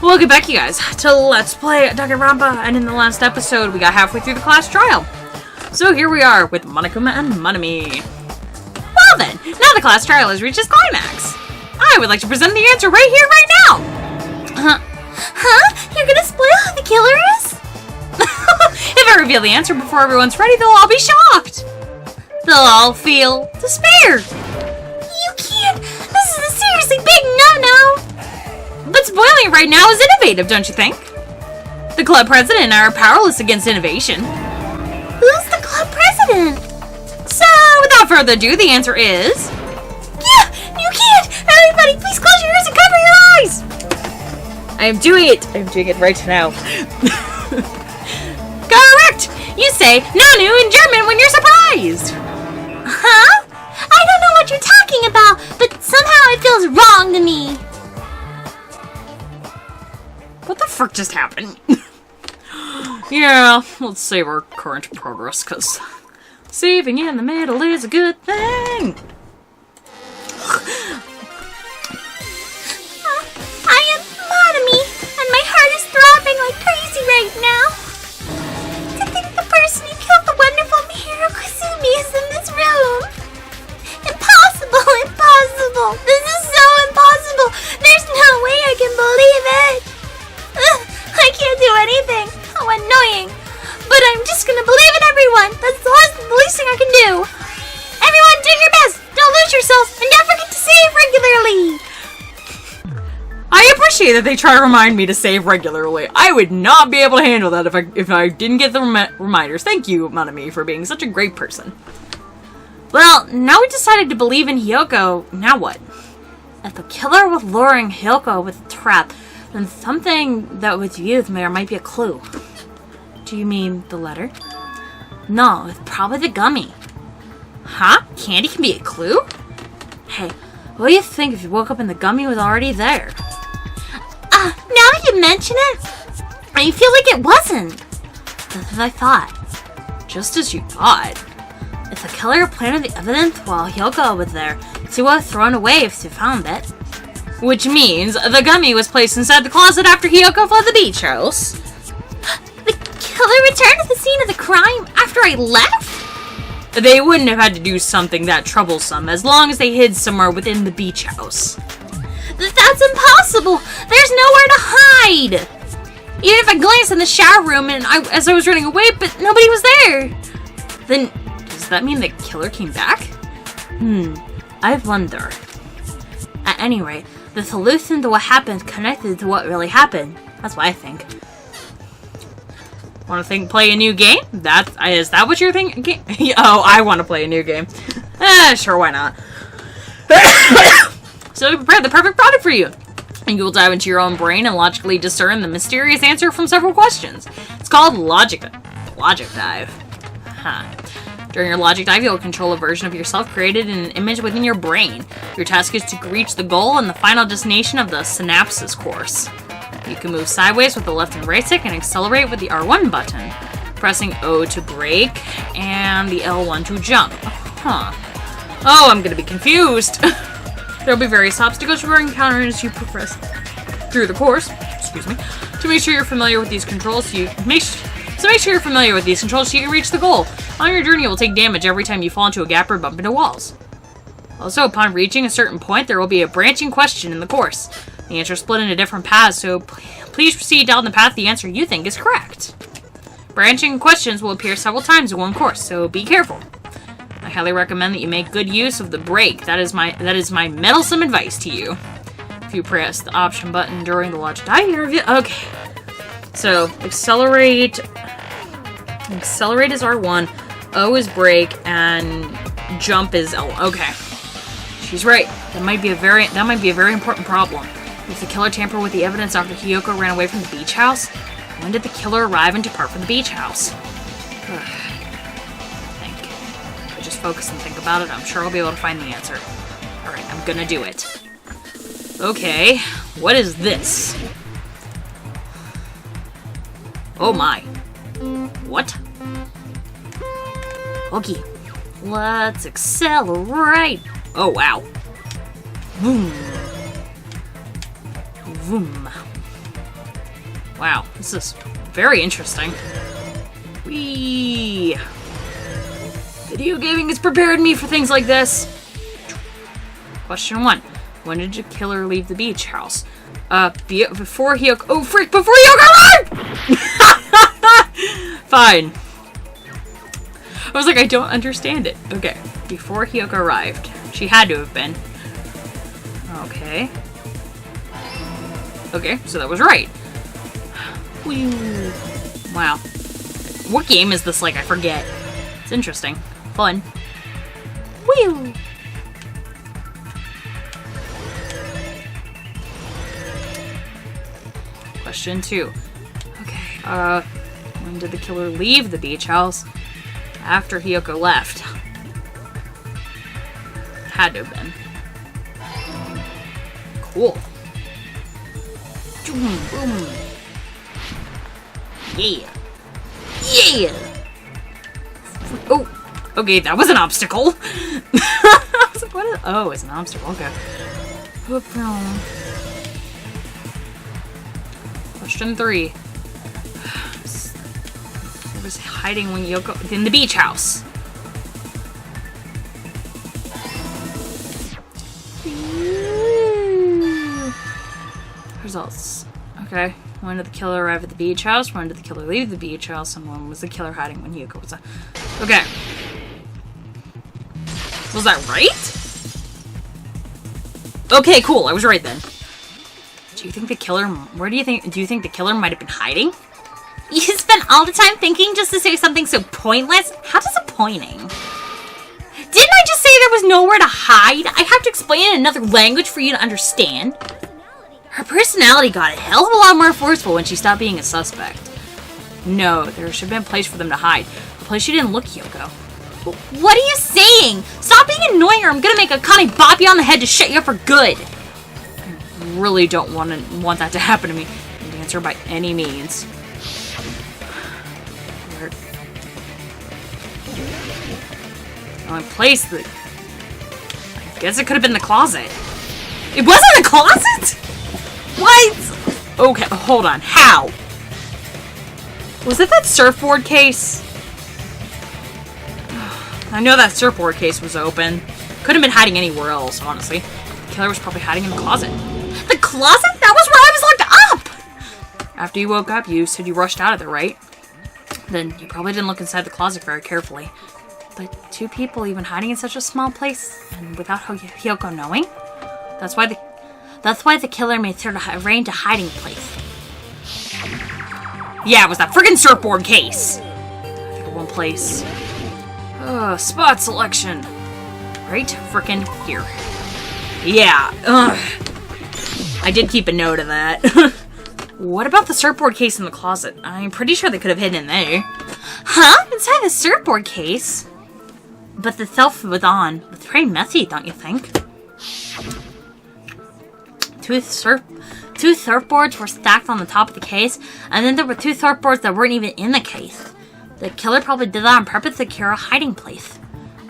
Welcome back, you guys, to Let's Play Danganronpa, and in the last episode, we got halfway through the class trial. So here we are with Monokuma and Monami. Well then, now the class trial has reached its climax. I would like to present the answer right here, right now. You're gonna spoil who the killer is? If I reveal the answer before everyone's ready, they'll all be shocked. They'll all feel despair. You can't! This is a seriously big no-no! But spoiling it right now is innovative, don't you think? The club president and I are powerless against innovation. Who's the club president? So, without further ado, the answer is... Yeah! You can't! Everybody, please close your ears and cover your eyes! I'm doing it right now. Correct! You say Nanu in German when you're surprised! Huh? I don't know what you're talking about, but somehow it feels wrong to me. What the frick just happened? Yeah, let's save our current progress, because saving in the middle is a good thing. I am Monami, and my heart is throbbing like crazy right now. To think the person who killed the wonderful Mihiro Kusumi is in this room. Impossible, impossible. This is so impossible. There's no way I can believe it. I can't do anything. How annoying. But I'm just gonna believe in everyone. That's the least thing I can do. Everyone, do your best. Don't lose yourselves, and don't forget to save regularly. I appreciate that they try to remind me to save regularly. I would not be able to handle that if I didn't get the reminders. Thank you, Monami, for being such a great person. Well, now we decided to believe in Hyoko. Now what? If the killer was luring Hyoko with a trap, then something that was used there might be a clue. Do you mean the letter? No, it's probably the gummy. Huh? Candy can be a clue? Hey, what do you think if you woke up and the gummy was already there? Now that you mention it, I feel like it wasn't. That's what I thought. Just as you thought. If the killer planted the evidence while Hyoko was there, she would have thrown away if she found it. Which means the gummy was placed inside the closet after Hyoko fled the beach house. The killer returned to the scene of the crime after I left? They wouldn't have had to do something that troublesome as long as they hid somewhere within the beach house. That's impossible! There's nowhere to hide! Even if I glanced in the shower room and as I was running away, but nobody was there. Then, does that mean the killer came back? I wonder. At any rate, the solution to what happened connected to what really happened. That's what I think. Want to play a new game? Is that what you're thinking? Oh, I want to play a new game. Sure, why not? So we prepared the perfect product for you. And you will dive into your own brain and logically discern the mysterious answer from several questions. It's called Logic Dive. During your Logic Dive, you'll control a version of yourself created in an image within your brain. Your task is to reach the goal and the final destination of the synapses course. You can move sideways with the left and right stick and accelerate with the R1 button, pressing O to brake and the L1 to jump. Oh, I'm gonna be confused. There'll be various obstacles you will encounter as you progress through the course. Excuse me. To make sure you're familiar with these controls, so you can reach the goal. On your journey, you will take damage every time you fall into a gap or bump into walls. Also, upon reaching a certain point, there will be a branching question in the course. The answer is split into different paths, so please proceed down the path the answer you think is correct. Branching questions will appear several times in one course, so be careful. I highly recommend that you make good use of the brake. That is my meddlesome advice to you. If you press the option button during the Logic Dive interview. Okay. So, accelerate is R1, O is brake, and jump is L. Okay. She's right. That might be a very important problem. If the killer tampered with the evidence after Hyoko ran away from the beach house, when did the killer arrive and depart from the beach house? Just focus and think about it. I'm sure I'll be able to find the answer. Alright, I'm gonna do it. Okay, what is this? Oh my. What? Okay, let's accelerate. Oh wow. Boom. Vroom. Wow, this is very interesting. Whee! Video gaming has prepared me for things like this. Question 1. When did the killer leave the beach house? Before Hiyoko... Oh, frick! Before Hiyoko arrived! Fine. I was like, I don't understand it. Okay. Before Hiyoko arrived. She had to have been. Okay. Okay, so that was right. Whew. Wow. What game is this like? I forget. It's interesting. Fun. Whew. Question 2. Okay, when did the killer leave the beach house? After Hiyoko left. Had to have been. Cool. Boom, boom. Yeah. Yeah! Oh, okay, that was an obstacle. I was like, what is... Oh, it's an obstacle, okay. Question 3. It was hiding when Yoko... in the beach house. Results. Okay. When did the killer arrive at the beach house? When did the killer leave the beach house? And when was the killer hiding when Yoko was... Okay. Was that right? Okay, cool. I was right then. Do you think the killer... Where do you think... Do you think the killer might have been hiding? You spent all the time thinking just to say something so pointless? How disappointing. Didn't I just say there was nowhere to hide? I have to explain it in another language for you to understand. Her personality got a hell of a lot more forceful when she stopped being a suspect. No, there should have been a place for them to hide. A place she didn't look, Yoko. What are you saying? Stop being annoying or I'm gonna make a Connie bop you on the head to shut you up for good. I really don't want that to happen to me. I need to answer by any means. Where... The only place that... I guess it could have been the closet. It wasn't the closet?! What? Okay, hold on. How? Was it that surfboard case? I know that surfboard case was open. Could have been hiding anywhere else, honestly. The killer was probably hiding in the closet. The closet? That was where I was locked up! After you woke up, you said you rushed out of there, right? Then you probably didn't look inside the closet very carefully. But 2 people even hiding in such a small place, and without Hiyoko knowing? That's why the killer made sure to arrange a hiding place. Yeah, it was that friggin' surfboard case. I think of one place. Spot selection. Right frickin' here. Yeah, I did keep a note of that. What about the surfboard case in the closet? I'm pretty sure they could have hidden in there. Huh? Inside the surfboard case? But the selfie was on. It's pretty messy, don't you think? Two surfboards were stacked on the top of the case, and then there were 2 surfboards that weren't even in the case. The killer probably did that on purpose to secure a hiding place.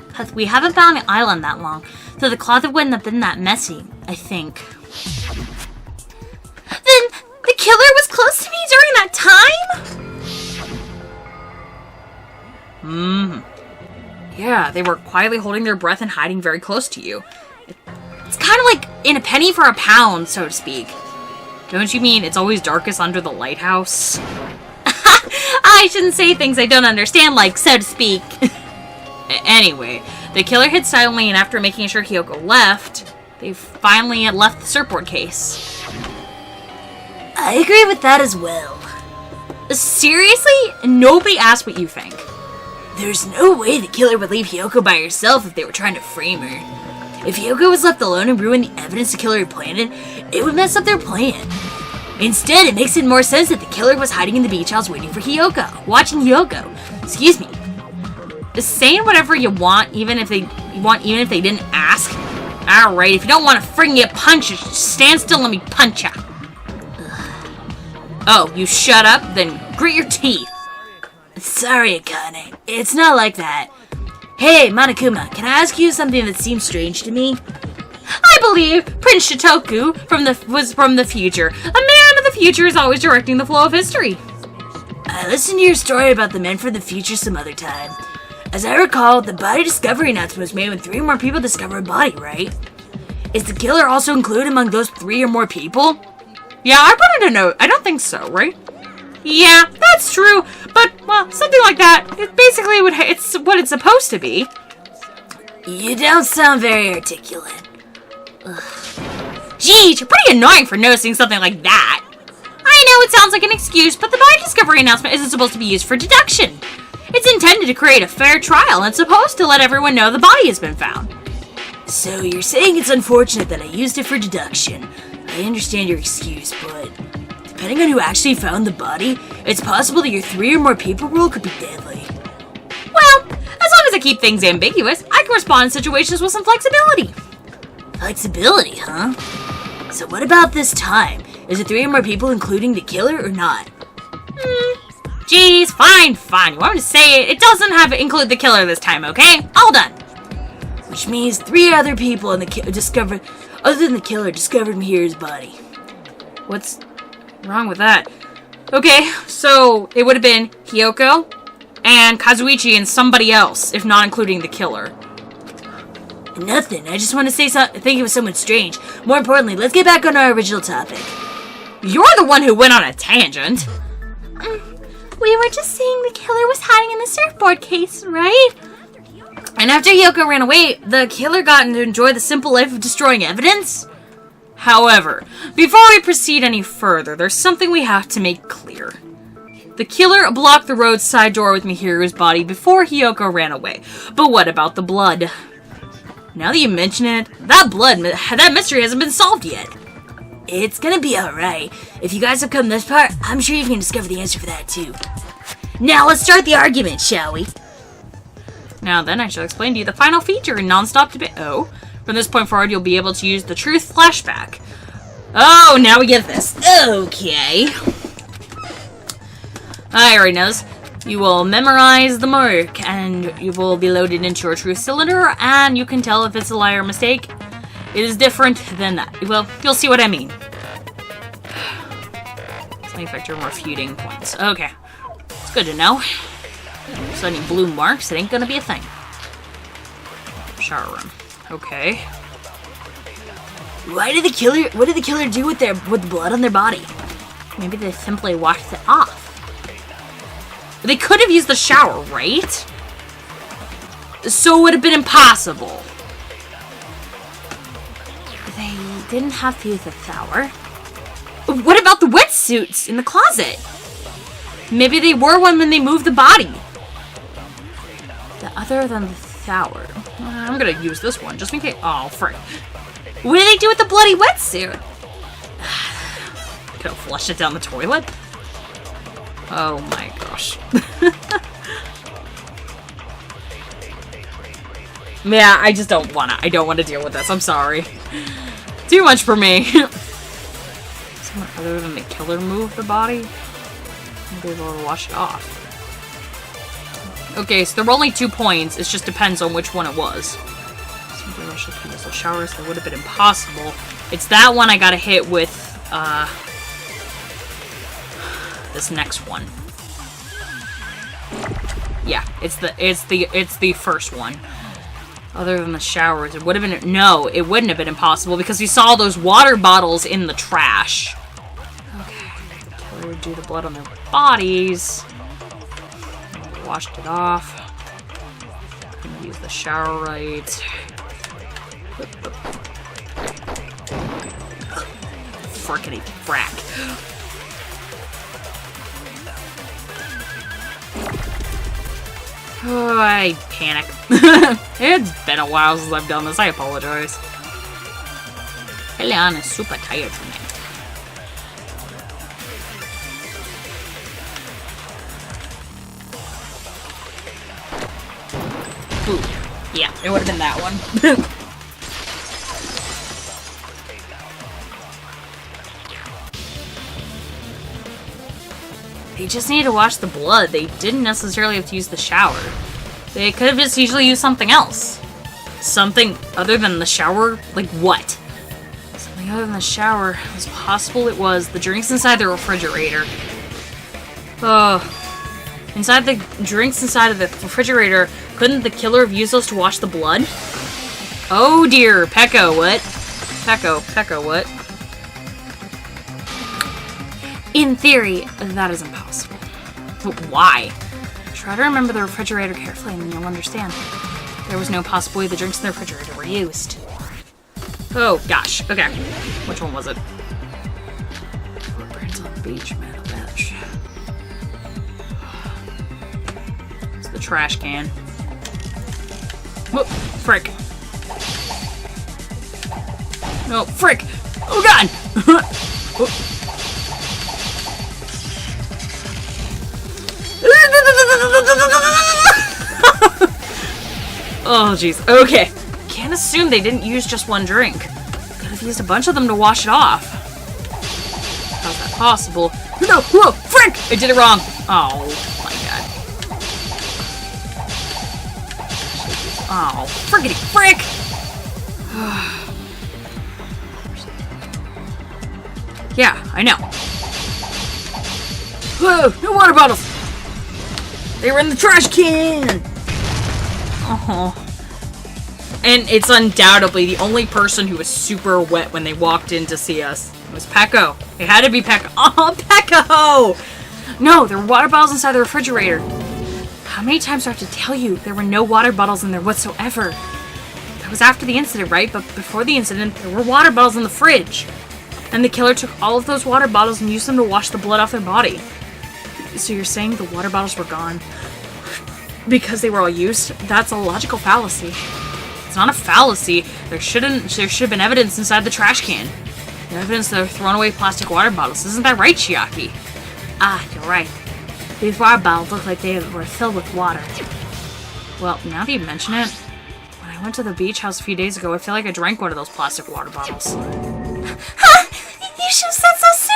Because we haven't been on the island that long, so the closet wouldn't have been that messy, I think. Then the killer was close to me during that time? Yeah, they were quietly holding their breath and hiding very close to you. It's kind of like in a penny for a pound, so to speak. Don't you mean it's always darkest under the lighthouse? I shouldn't say things I don't understand, like, so to speak. Anyway, the killer hid silently, and after making sure Hiyoko left, they finally left the surfboard case. I agree with that as well. Seriously? Nobody asked what you think. There's no way the killer would leave Hiyoko by herself if they were trying to frame her. If Hiyoko was left alone and ruined the evidence the killer had planted, it would mess up their plan. Instead, it makes it more sense that the killer was hiding in the beach house waiting for Hiyoko. Watching Hiyoko. Excuse me. Just saying whatever you want, even if they didn't ask. Alright, if you don't want to friggin' get punched, just stand still and let me punch ya. Oh, you shut up? Then grit your teeth. Sorry, Akane. It's not like that. Hey, Monokuma, can I ask you something that seems strange to me? I believe Prince Shitoku was from the future. A man of the future is always directing the flow of history. I listened to your story about the men from the future some other time. As I recall, the body discovery announcement was made when 3 or more people discover a body, right? Is the killer also included among those 3 or more people? Yeah, I put in a note. I don't think so, right? Yeah, that's true. But, well, something like that. It basically it's what it's supposed to be. You don't sound very articulate. Geez, you're pretty annoying for noticing something like that. I know it sounds like an excuse, but the body discovery announcement isn't supposed to be used for deduction. It's intended to create a fair trial and supposed to let everyone know the body has been found. So you're saying it's unfortunate that I used it for deduction. I understand your excuse, but depending on who actually found the body, it's possible that your 3 or more people rule could be deadly. Well, as long as I keep things ambiguous, I can respond in situations with some flexibility. Flexibility, huh? So what about this time? Is it 3 or more people including the killer or not? Geez, fine. You want me to say it? It doesn't have to include the killer this time, okay? All done. Which means 3 other people other than the killer discovered Mihiru's body. What's wrong with that? Okay, so it would have been Hiyoko and Kazuichi and somebody else, if not including the killer. Nothing. I just want to think it was someone strange. More importantly, let's get back on our original topic. You're the one who went on a tangent. We were just saying the killer was hiding in the surfboard case, right? And after Hiyoko ran away, the killer got to enjoy the simple life of destroying evidence? However, before we proceed any further, there's something we have to make clear. The killer blocked the roadside door with Mihiru's body before Hiyoko ran away. But what about the blood? Now that you mention it, that mystery hasn't been solved yet. It's gonna be alright. If you guys have come this far, I'm sure you can discover the answer for that too. Now let's start the argument, shall we? Now then, I shall explain to you the final feature in non-stop debate. Oh, from this point forward, you'll be able to use the truth flashback. Oh, now we get this. Okay. I already know this. You will memorize the mark, and you will be loaded into your truth cylinder, and you can tell if it's a lie or mistake. It is different than that. Well, you'll see what I mean. Slightly affect your more feuding points. Okay. It's good to know. So any blue marks, it ain't gonna be a thing. Shower room. Okay. What did the killer do with the blood on their body? Maybe they simply washed it off. They could have used the shower, right? So it would have been impossible. They didn't have to use the shower. What about the wetsuits in the closet? Maybe they wore one when they moved the body. Other than the shower. I'm gonna use this one, just in case. Oh, frick. What did they do with the bloody wetsuit? Could have flushed it down the toilet? Oh my gosh. Yeah, I just don't wanna. I don't want to deal with this. I'm sorry. Too much for me. Someone other than the killer moved the body? Maybe they'll wash it off. Okay, so there were only 2 points. It just depends on which one it was. Simply rush the penis. Showers, that would have been impossible. It's that one I gotta hit with, this next one. Yeah, it's the first one. Other than the showers, it would have been, no, it wouldn't have been impossible because we saw those water bottles in the trash. Okay, the killer would do the blood on their bodies. Washed it off. Couldn't use the shower right. Frickety frack. Oh, I panic. It's been a while since I've done this. I apologize. Elian is super tired tonight. Ooh. Yeah, it would have been that one. They just needed to wash the blood. They didn't necessarily have to use the shower. They could have just usually used something else. Something other than the shower? Like what? Something other than the shower, it's possible it was the drinks inside the refrigerator. Inside the drinks inside of the refrigerator, couldn't the killer have used those to wash the blood? Oh dear, Pecco, what? Pecco, what? In theory, that is impossible. But why? Try to remember the refrigerator carefully and then you'll understand. There was no possible way the drinks in the refrigerator were used. Oh, gosh. Okay. Which one was it? Footprints on the beach, man. A bench. It's the trash can. Whoop. Frick. No, frick. Oh, God. Oh, jeez. Okay. Can't assume they didn't use just one drink. Could have used a bunch of them to wash it off. How's that possible? No! Whoa! Frick! I did it wrong! Oh, my God. Oh, frickety frick! Yeah, I know. Whoa! No water bottles! They were in the trash can! Oh. And it's undoubtedly the only person who was super wet when they walked in to see us. It was Pecco. It had to be Pecco. Oh, Pecco! No, there were water bottles inside the refrigerator. How many times do I have to tell you there were no water bottles in there whatsoever? That was after the incident, right? But before the incident, there were water bottles in the fridge. And the killer took all of those water bottles and used them to wash the blood off their body. So you're saying the water bottles were gone because they were all used? That's a logical fallacy. It's not a fallacy. There should have been evidence inside the trash can. The evidence that they're thrown away plastic water bottles. Isn't that right, Chiaki? Ah, you're right. These water bottles look like they were filled with water. Well, now that you mention it, when I went to the beach house a few days ago, I feel like I drank one of those plastic water bottles. Huh! You should have said so sooner!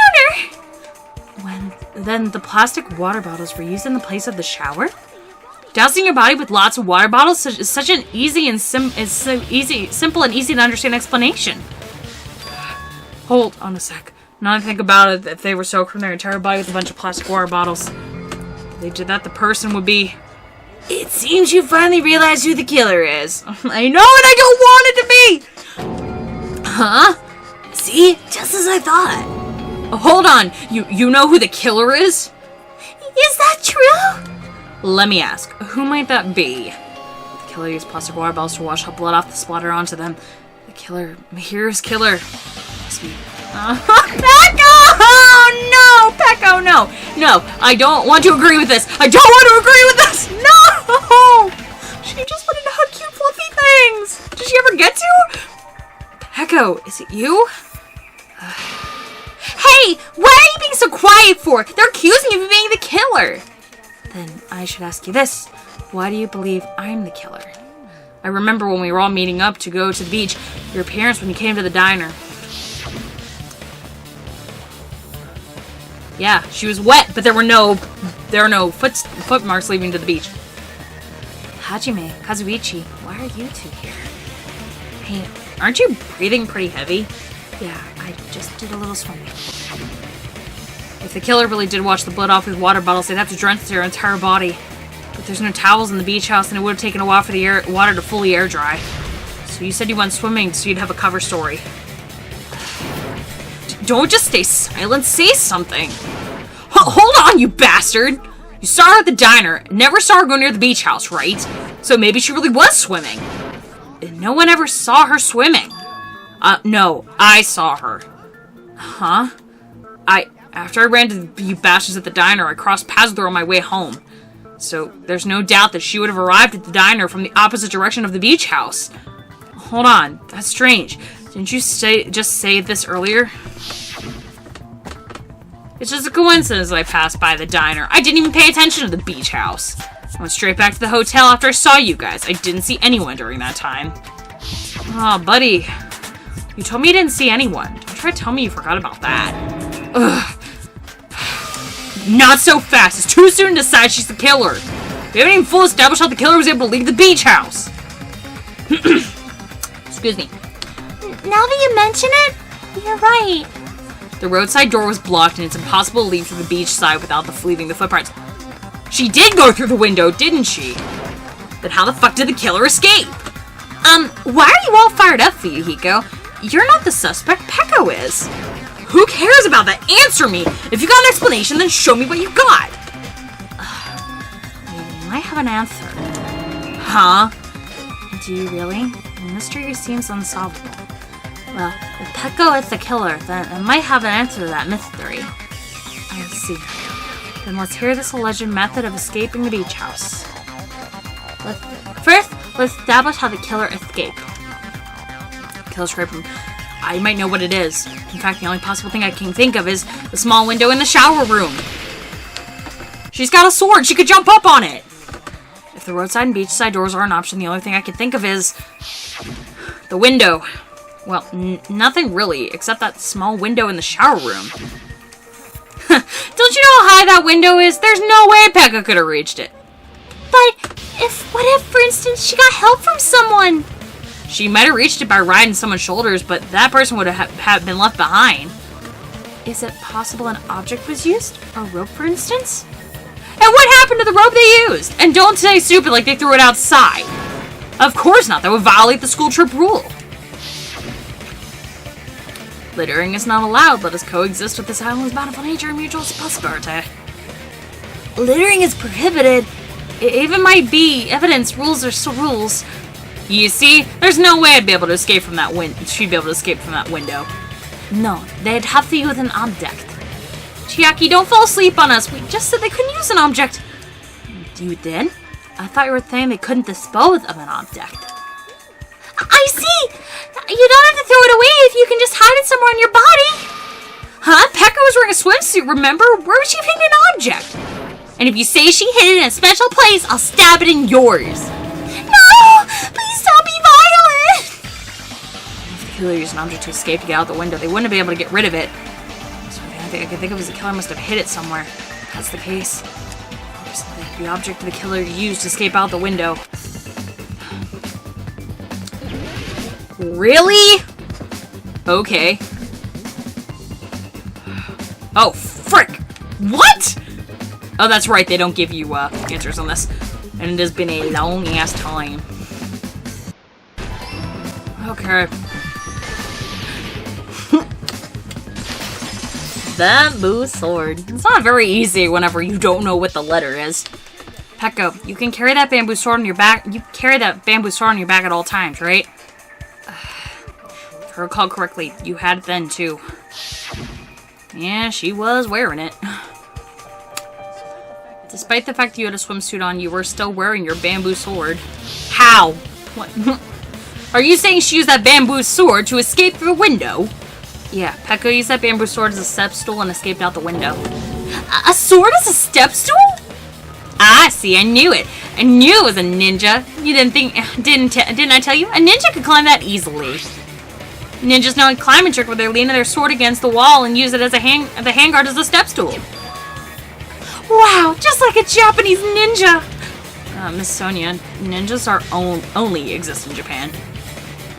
Then the plastic water bottles were used in the place of the shower? Dousing your body with lots of water bottles is such an simple and easy to understand explanation. Hold on a sec. Now I think about it, if they were soaked from their entire body with a bunch of plastic water bottles, if they did that, the person would be... It seems you finally realized who the killer is. I know it, I don't want it to be! Huh? See? Just as I thought. Hold on, you know who the killer is? Is that true? Let me ask, who might that be? The killer used plastic water bottles to wash blood off the splatter onto them. The killer, here's killer. Must be... Pecco! Oh, no! Pecco, no! No, I don't want to agree with this. I don't want to agree with this! No! She just wanted to hug cute fluffy things. Did she ever get to? Pecco, is it you? Hey! What are you being so quiet for? They're accusing you of being the killer. Then I should ask you this. Why do you believe I'm the killer? I remember when we were all meeting up to go to the beach, your parents when you came to the diner. Yeah, she was wet, but there were no footmarks leading to the beach. Hajime, Kazuichi, why are you two here? Hey, aren't you breathing pretty heavy? Yeah, I just did a little swimming. If the killer really did wash the blood off with water bottles, they'd have to drench their entire body. But there's no towels in the beach house, and it would have taken a while for the water to fully air dry. So you said you went swimming, so you'd have a cover story. Don't just stay silent, say something! Hold on, you bastard! You saw her at the diner, never saw her go near the beach house, right? So maybe she really was swimming. And no one ever saw her swimming. No, I saw her. Huh? After I ran to you bastards at the diner, I crossed paths with her on my way home. So there's no doubt that she would have arrived at the diner from the opposite direction of the beach house. Hold on, that's strange. Didn't you just say this earlier? It's just a coincidence that I passed by the diner. I didn't even pay attention to the beach house. I went straight back to the hotel after I saw you guys. I didn't see anyone during that time. Aw, buddy. You told me you didn't see anyone. Don't try to tell me you forgot about that. Ugh. Not so fast. It's too soon to decide she's the killer. We haven't even fully established how the killer was able to leave the beach house. Excuse me. Now that you mention it, You're right. The roadside door was blocked, and it's impossible to leave through the beach side without leaving the footprints. She did go through the window, didn't she? Then how the fuck did the killer escape? Why are you all fired up, Fuyuhiko? You're not the suspect, Peko is. Who cares about that? Answer me! If you got an explanation, then show me what you got! You might have an answer. Huh? Do you really? The mystery seems unsolvable. Well, if Peko is the killer, then it might have an answer to that mystery. I see. Then let's hear this alleged method of escaping the beach house. First, let's establish how the killer escaped. Killer scrape him. I might know what it is. In fact, the only possible thing I can think of is the small window in the shower room. She's got a sword. She could jump up on it. If the roadside and beachside doors are an option, the only thing I can think of is the window. Well, nothing really, except that small window in the shower room. Don't you know how high that window is? There's no way Pekka could have reached it. But what if, for instance, she got help from someone? She might have reached it by riding someone's shoulders, but that person would have been left behind. Is it possible an object was used? A rope, for instance? And what happened to the rope they used? And don't say stupid like they threw it outside. Of course not. That would violate the school trip rule. Littering is not allowed. Let us coexist with this island's bountiful nature and mutual prosperity. Littering is prohibited. It even might be. Evidence, rules are still rules. You see, there's no way I'd be able to escape from that window. She'd be able to escape from that window. No, they'd have to use an object. Chiaki, don't fall asleep on us. We just said they couldn't use an object. You did? I thought you were saying they couldn't dispose of an object. I see! You don't have to throw it away if you can just hide it somewhere in your body. Huh? Pekka was wearing a swimsuit, remember? Where would she have hidden an object? And if you say she hid it in a special place, I'll stab it in yours. No! Please don't be violent! If the killer used an object to escape to get out the window, they wouldn't be able to get rid of it. So the only thing I can think of is the killer must have hid it somewhere. If that's the case. The object the killer used to escape out the window. Really? Okay. Oh, frick! What? Oh, that's right, they don't give you answers on this. And it has been a long-ass time. Okay. Bamboo sword. It's not very easy whenever you don't know what the letter is. Pekko, you can carry that bamboo sword on your back. You carry that bamboo sword on your back at all times, right? If I recall correctly, you had it then too. Yeah, she was wearing it. Despite the fact that you had a swimsuit on, you were still wearing your bamboo sword. How? What? Are you saying she used that bamboo sword to escape through the window? Yeah, Pekko used that bamboo sword as a step stool and escaped out the window. A sword as a step stool? Ah, see, I knew it. I knew it was a ninja. You didn't think, didn't I tell you? A ninja could climb that easily. Ninjas know a climbing trick where they lean their sword against the wall and use it as the handguard as a step stool. Wow, just like a Japanese ninja! Miss Sonia, ninjas are only exist in Japan.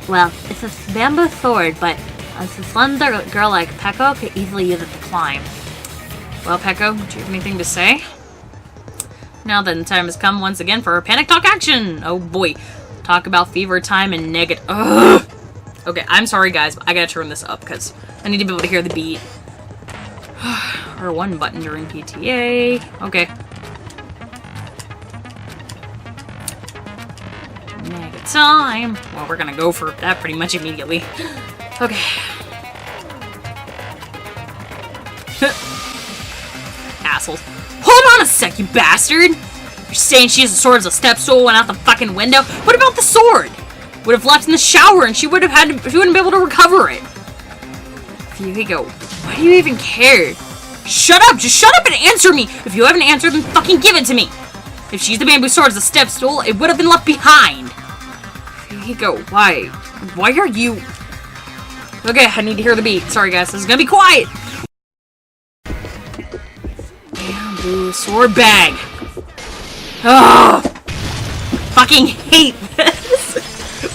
Well, it's a bamboo sword, but a slender girl like Pekko could easily use it to climb. Well, Pekko, do you have anything to say? Now then, the time has come once again for Panic Talk action! Oh boy, talk about fever time and negative. Ugh! Okay, I'm sorry guys, but I gotta turn this up because I need to be able to hear the beat. Or one button during PTA. Okay. Negative time. Well, we're gonna go for that pretty much immediately. Okay. Assholes. Hold on a sec, you bastard! You're saying she used the sword as a step stool, went out the fucking window? What about the sword? Would have left in the shower and she wouldn't be able to recover it. Fuyuhiko, why do you even care? Shut up! Just shut up and answer me! If you have an answer, then fucking give it to me! If she used the bamboo sword as a step stool, it would have been left behind! Fuyuhiko, why? Why are you... Okay, I need to hear the beat. Sorry guys, this is gonna be quiet! Bamboo sword bag! Oh, fucking hate this!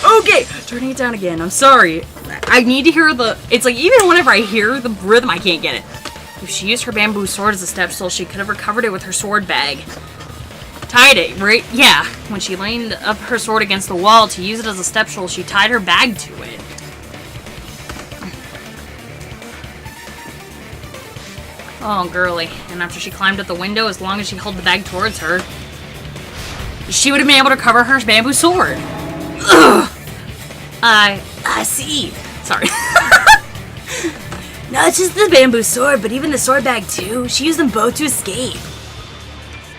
Okay, turning it down again. I'm sorry. I need to hear the... It's like, even whenever I hear the rhythm, I can't get it. If she used her bamboo sword as a step stool, she could have recovered it with her sword bag. Tied it, right? Yeah. When she leaned up her sword against the wall to use it as a step stool, she tied her bag to it. Oh, girly. And after she climbed up the window, as long as she held the bag towards her, she would have been able to cover her bamboo sword. Ugh. I see. Sorry. No, it's just the bamboo sword, but even the sword bag too. She used them both to escape.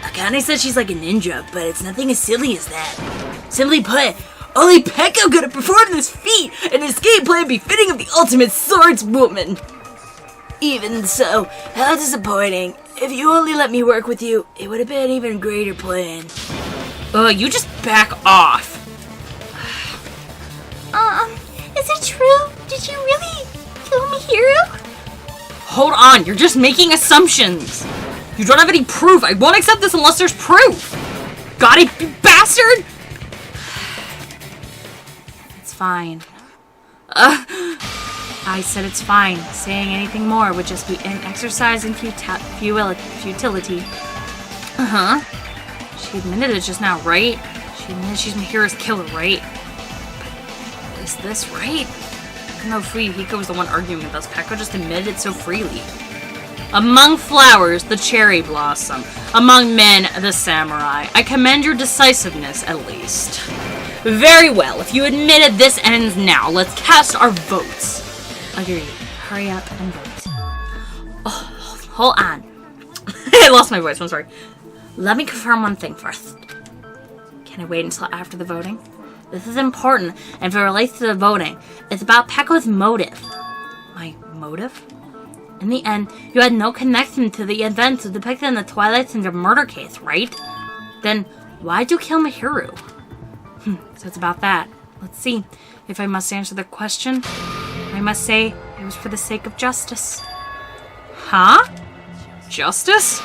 Akane said she's like a ninja, but it's nothing as silly as that. Simply put, only Peko could have performed this feat, an escape plan befitting of the ultimate swordswoman. Even so, how disappointing. If you only let me work with you, it would have been an even greater plan. You just back off. Is it true? Did you really kill Mihiru? Hold on, you're just making assumptions. You don't have any proof. I won't accept this unless there's proof. Got it, you bastard? It's fine. I said it's fine. Saying anything more would just be an exercise in futility. Uh-huh. She admitted it just now, right? She admitted she's Mihiru's killer, right? But is this right? No, Hiko was the one arguing with us. Peko just admitted it so freely. Among flowers, the cherry blossom. Among men, the samurai. I commend your decisiveness, at least. Very well. If you admitted this ends now, let's cast our votes. Agreed. Hurry up and vote. Oh, hold on. I lost my voice. I'm sorry. Let me confirm one thing first. Can I wait until after the voting? This is important, and if it relates to the voting, it's about Peko's motive. My motive? In the end, you had no connection to the events depicted in the Twilight Syndrome murder case, right? Then, why'd you kill Mihiru? So it's about that. Let's see. If I must answer the question, I must say it was for the sake of justice. Huh? Justice?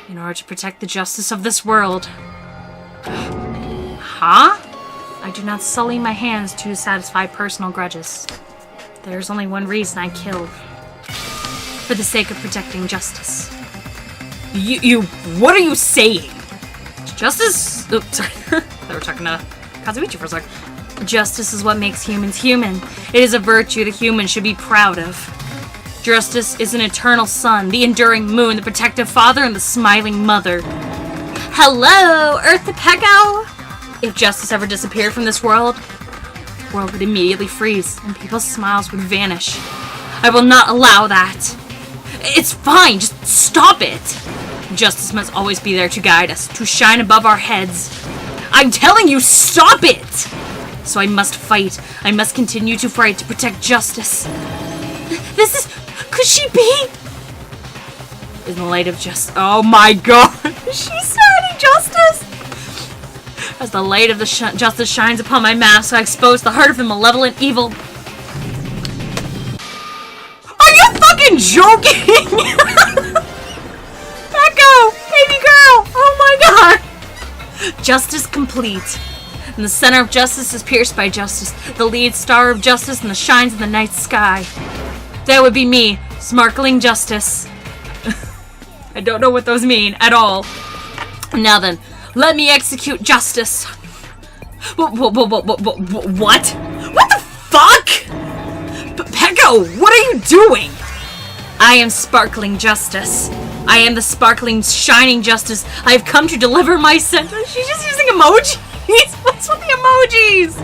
In order to protect the justice of this world. Huh? I do not sully my hands to satisfy personal grudges. There's only one reason I killed. For the sake of protecting justice. What are you saying? Justice? Oh, sorry. They were talking to Kazuichi for a sec. Justice is what makes humans human. It is a virtue that humans should be proud of. Justice is an eternal sun, the enduring moon, the protective father, and the smiling mother. Hello, Earth to Peko! If justice ever disappeared from this world, the world would immediately freeze, and people's smiles would vanish. I will not allow that. It's fine, just stop it. Justice must always be there to guide us, to shine above our heads. I'm telling you, stop it! So I must fight. I must continue to fight to protect justice. This is... Could she be... In the light of justice... Oh my god! She's starting justice! As the light of the justice shines upon my mask, I expose the heart of the malevolent evil. Are you fucking joking? Peko! Baby girl! Oh my god! Justice complete. And the center of justice is pierced by justice. The lead star of justice and the shines in the night sky. That would be me, sparkling justice. I don't know what those mean at all. Now then, let me execute justice. What? What the fuck? Peko, what are you doing? I am sparkling justice. I am the sparkling, shining justice. I have come to deliver my sentence. She's just using emojis. What's with the emojis?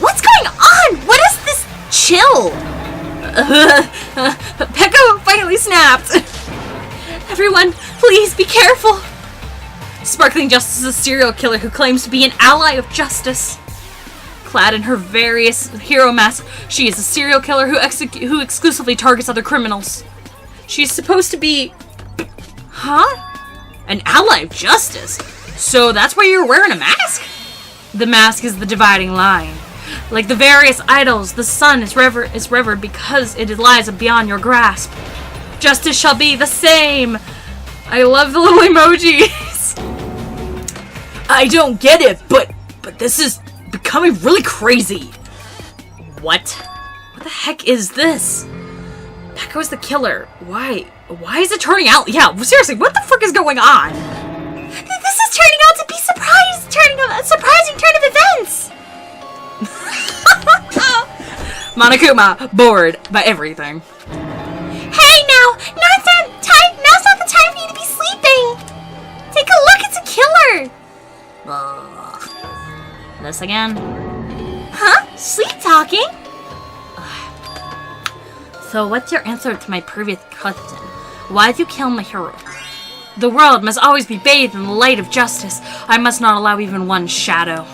What's going on? What is this chill? Peko finally snapped. Everyone, please be careful. Sparkling Justice is a serial killer who claims to be an ally of justice. Clad in her various hero mask, she is a serial killer who exclusively targets other criminals. She's supposed to be... Huh? An ally of justice? So that's why you're wearing a mask? The mask is the dividing line. Like the various idols, the sun is revered because it lies beyond your grasp. Justice shall be the same. I love the little emojis. I don't get it, but this is becoming really crazy. What? What the heck is this? Pecco's the killer. Why? Why is it turning out? Yeah, seriously, what the frick is going on? This is turning out to be a surprising turn of events. Monokuma, bored by everything. Hey now, now's not the time for you to be sleeping. Take a look, it's a killer. This again? Huh? Sleep talking? So what's your answer to my previous question? Why did you kill my hero? The world must always be bathed in the light of justice. I must not allow even one shadow.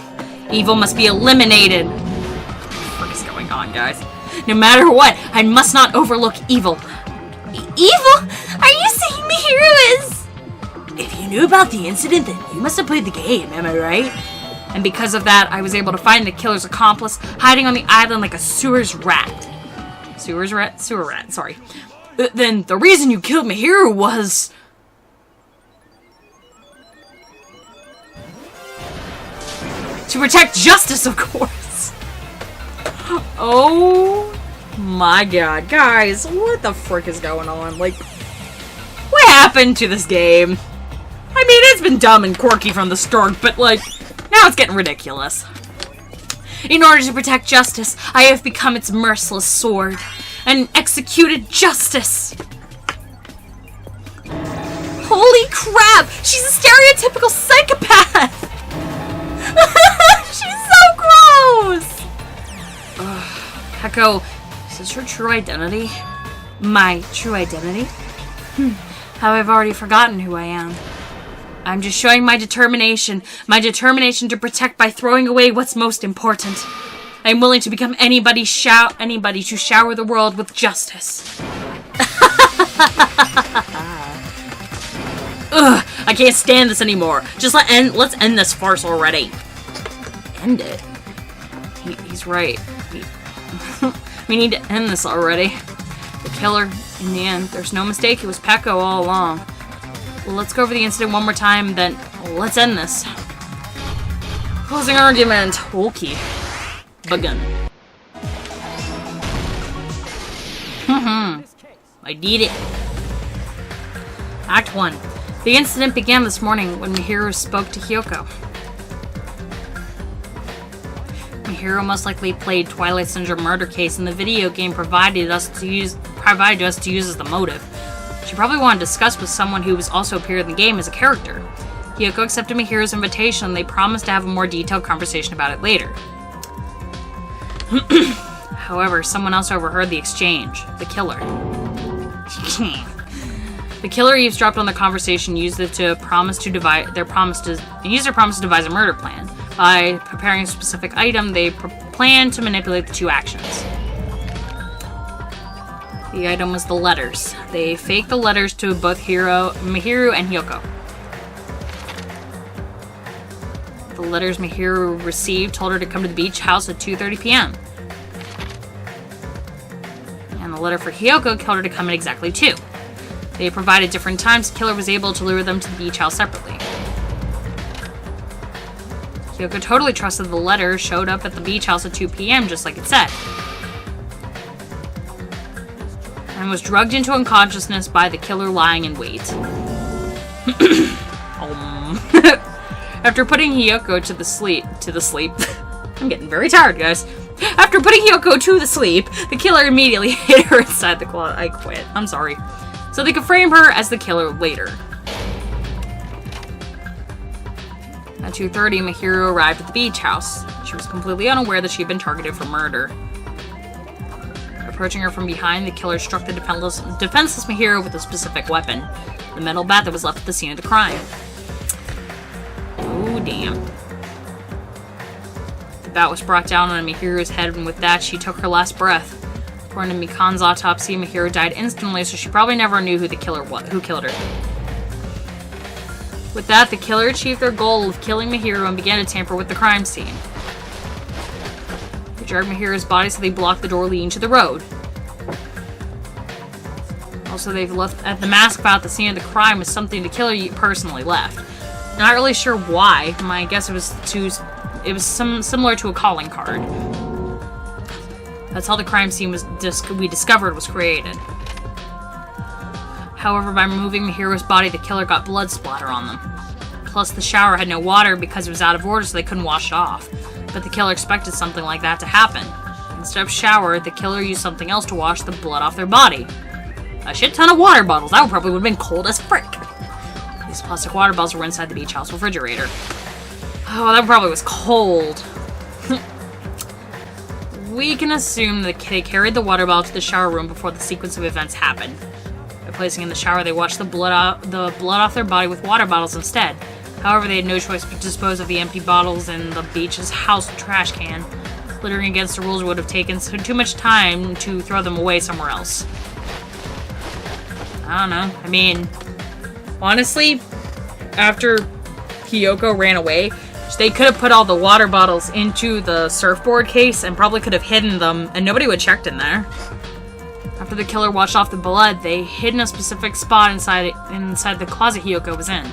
Evil must be eliminated. What is going on, guys? No matter what, I must not overlook evil. Evil? Are you saying Mihiru is... If you knew about the incident, then you must have played the game, am I right? And because of that, I was able to find the killer's accomplice hiding on the island like a sewer rat, sorry. Then the reason you killed Mihiru was... to protect justice, of course. Oh my god, guys, what the frick is going on? Like, what happened to this game? I mean, it's been dumb and quirky from the start, but like, now it's getting ridiculous. In order to protect justice, I have become its merciless sword and executed justice. Holy crap! She's a stereotypical psychopath! She's so gross! Pecco, is this her true identity? My true identity? How I've already forgotten who I am. I'm just showing my determination to protect by throwing away what's most important. I'm willing to become anybody to shower the world with justice. Ugh, I can't stand this anymore. Just let's end this farce already. End it? He's right. We need to end this already. The killer, in the end, there's no mistake, it was Pecco all along. Let's go over the incident one more time, then let's end this. Closing argument. Okay. Begin. I did it. Act 1. The incident began this morning when Mihiru spoke to Hyoko. Mihiru most likely played Twilight Syndrome murder case in the video game provided us to use as the motive. She probably wanted to discuss with someone who was also appeared in the game as a character. Hyoko accepted Mihiru's invitation and they promised to have a more detailed conversation about it later. However, someone else overheard the exchange. The killer. The killer eavesdropped on the conversation, used their promise to devise a murder plan. By preparing a specific item, they planned to manipulate the two actions. The item was the letters. They faked the letters to both Mihiru and Hyoko. The letters Mihiru received told her to come to the beach house at 2:30 p.m. And the letter for Hyoko told her to come at exactly 2. They provided different times. The killer was able to lure them to the beach house separately. Hyoko totally trusted the letter showed up at the beach house at 2 p.m. just like it said. And was drugged into unconsciousness by the killer lying in wait. After putting Hyoko to the sleep, I'm getting very tired, guys. After putting Hyoko to the sleep, the killer immediately hid her inside the closet. I quit. I'm sorry. So they could frame her as the killer later. At 2:30, Mihiru arrived at the beach house. She was completely unaware that she had been targeted for murder. Approaching her from behind, the killer struck the defenseless Mihiru with a specific weapon, the metal bat that was left at the scene of the crime. Oh, damn. The bat was brought down on Mihiru's head, and with that, she took her last breath. According to Mikan's autopsy, Mihiru died instantly, so she probably never knew who killed her. With that, the killer achieved their goal of killing Mihiru and began to tamper with the crime scene. They dragged Mihiru's body so they blocked the door leading to the road. Also, they've left the mask found at the scene of the crime was something the killer personally left. Not really sure why. My guess it was similar to a calling card. That's how the crime scene we discovered was created. However, by removing Mihiro's body, the killer got blood splatter on them. Plus, the shower had no water because it was out of order, so they couldn't wash it off. But the killer expected something like that to happen. Instead of shower, the killer used something else to wash the blood off their body. A shit ton of water bottles. That probably would have been cold as frick. These plastic water bottles were inside the beach house refrigerator. Oh, that probably was cold. We can assume that they carried the water bottle to the shower room before the sequence of events happened. By placing in the shower, they washed the blood off their body with water bottles instead. However, they had no choice but to dispose of the empty bottles in the beach's house trash can. Littering against the rules would have taken too much time to throw them away somewhere else. I don't know. I mean, honestly, after Hiyoko ran away, they could have put all the water bottles into the surfboard case and probably could have hidden them, and nobody would have checked in there. After the killer washed off the blood, they hid in a specific spot inside the closet Hiyoko was in.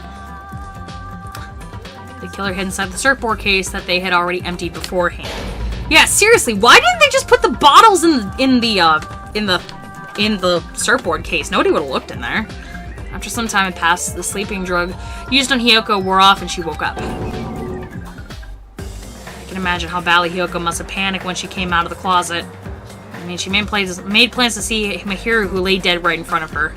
The killer hid inside the surfboard case that they had already emptied beforehand. Yeah, seriously, why didn't they just put the bottles in the surfboard case? Nobody would have looked in there. After some time had passed, the sleeping drug used on Hiyoko wore off and she woke up. I can imagine how badly Hiyoko must have panicked when she came out of the closet. I mean, she made plans to see Mihiru, who lay dead right in front of her.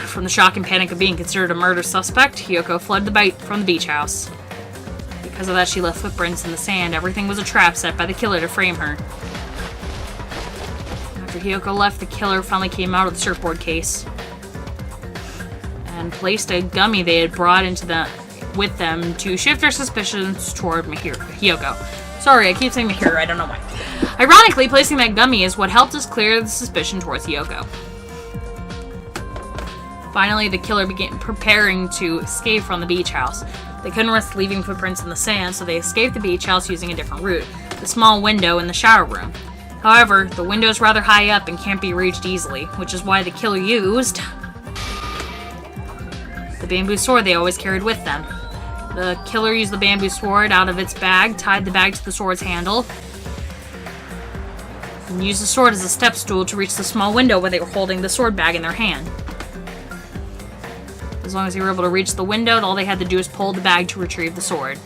From the shock and panic of being considered a murder suspect, Hiyoko fled from the beach house. Because of that, she left footprints in the sand. Everything was a trap set by the killer to frame her. After Hiyoko left, the killer finally came out of the surfboard case and placed a gummy they had brought with them to shift their suspicions toward Hiyoko. Sorry, I keep saying Mihiru, I don't know why. Ironically, placing that gummy is what helped us clear the suspicion towards Hiyoko. Finally, the killer began preparing to escape from the beach house. They couldn't risk leaving footprints in the sand, so they escaped the beach house using a different route, the small window in the shower room. However, the window is rather high up and can't be reached easily, which is why the killer used the bamboo sword they always carried with them. The killer used the bamboo sword out of its bag, tied the bag to the sword's handle, and used the sword as a step stool to reach the small window where they were holding the sword bag in their hand. As long as they were able to reach the window, all they had to do was pull the bag to retrieve the sword.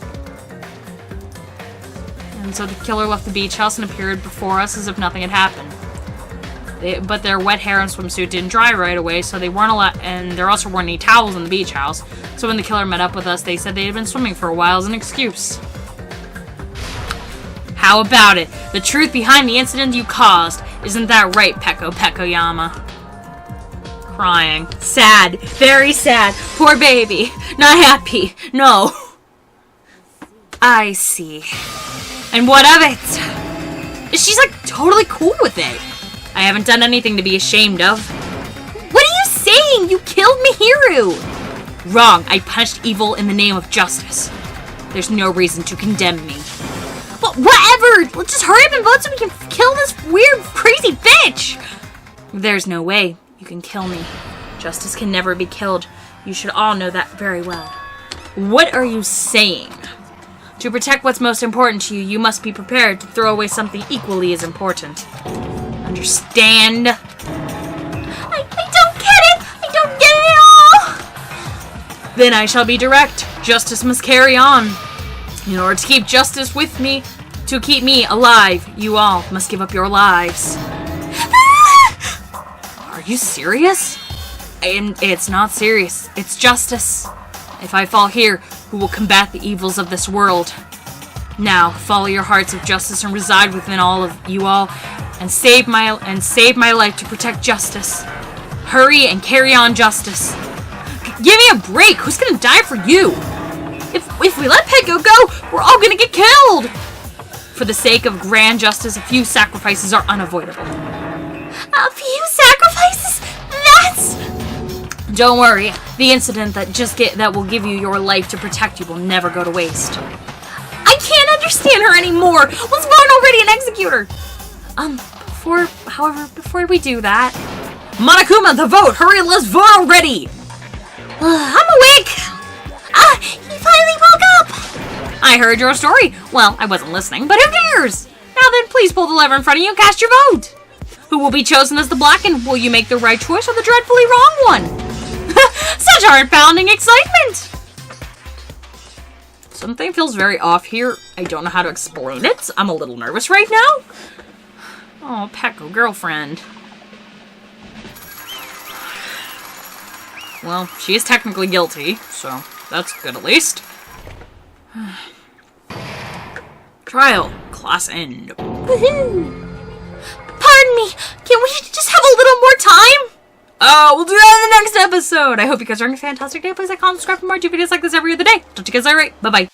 And so the killer left the beach house and appeared before us as if nothing had happened. But their wet hair and swimsuit didn't dry right away, so they weren't allowed, and there also weren't any towels in the beach house. So when the killer met up with us, they said they had been swimming for a while as an excuse. How about it? The truth behind the incident you caused. Isn't that right, Peko Pekoyama? Crying. Sad. Very sad. Poor baby. Not happy. No. I see. And what of it? She's like totally cool with it. I haven't done anything to be ashamed of. What are you saying? You killed Mihiru. Wrong. I punished evil in the name of justice. There's no reason to condemn me. Well, whatever. Let's just hurry up and vote so we can kill this weird, crazy bitch. There's no way. You can kill me. Justice can never be killed. You should all know that very well. What are you saying? To protect what's most important to you, you must be prepared to throw away something equally as important. Understand? I don't get it! I don't get it at all! Then I shall be direct. Justice must carry on. In order to keep justice with me, to keep me alive, you all must give up your lives. Are you serious? And it's not serious. It's justice. If I fall here, who will combat the evils of this world? Now, follow your hearts of justice and reside within all of you all, and save my life to protect justice. Hurry and carry on justice. Give me a break. Who's gonna die for you? If we let Peko go, we're all gonna get killed. For the sake of grand justice, a few sacrifices are unavoidable. A few sacrifices? That's... Don't worry. The incident that will give you your life to protect you will never go to waste. I can't understand her anymore. Let's vote already and execute her. Before we do that, Monokuma, the vote! Hurry, let's vote already! I'm awake. He finally woke up. I heard your story. Well, I wasn't listening, but who cares? Now Now then, please pull the lever in front of you and cast your vote. Who will be chosen as the black, and will you make the right choice or the dreadfully wrong one? Such heart-pounding excitement! Something feels very off here. I don't know how to explain it. I'm a little nervous right now. Oh, Pecco, girlfriend. Well, she is technically guilty, so that's good at least. Trial. Class end. Woohoo! Pardon me, can we just have a little more time? We'll do that in the next episode. I hope you guys are having a fantastic day. Please like, comment, subscribe for more videos like this every other day. Talk to you guys later. Bye-bye.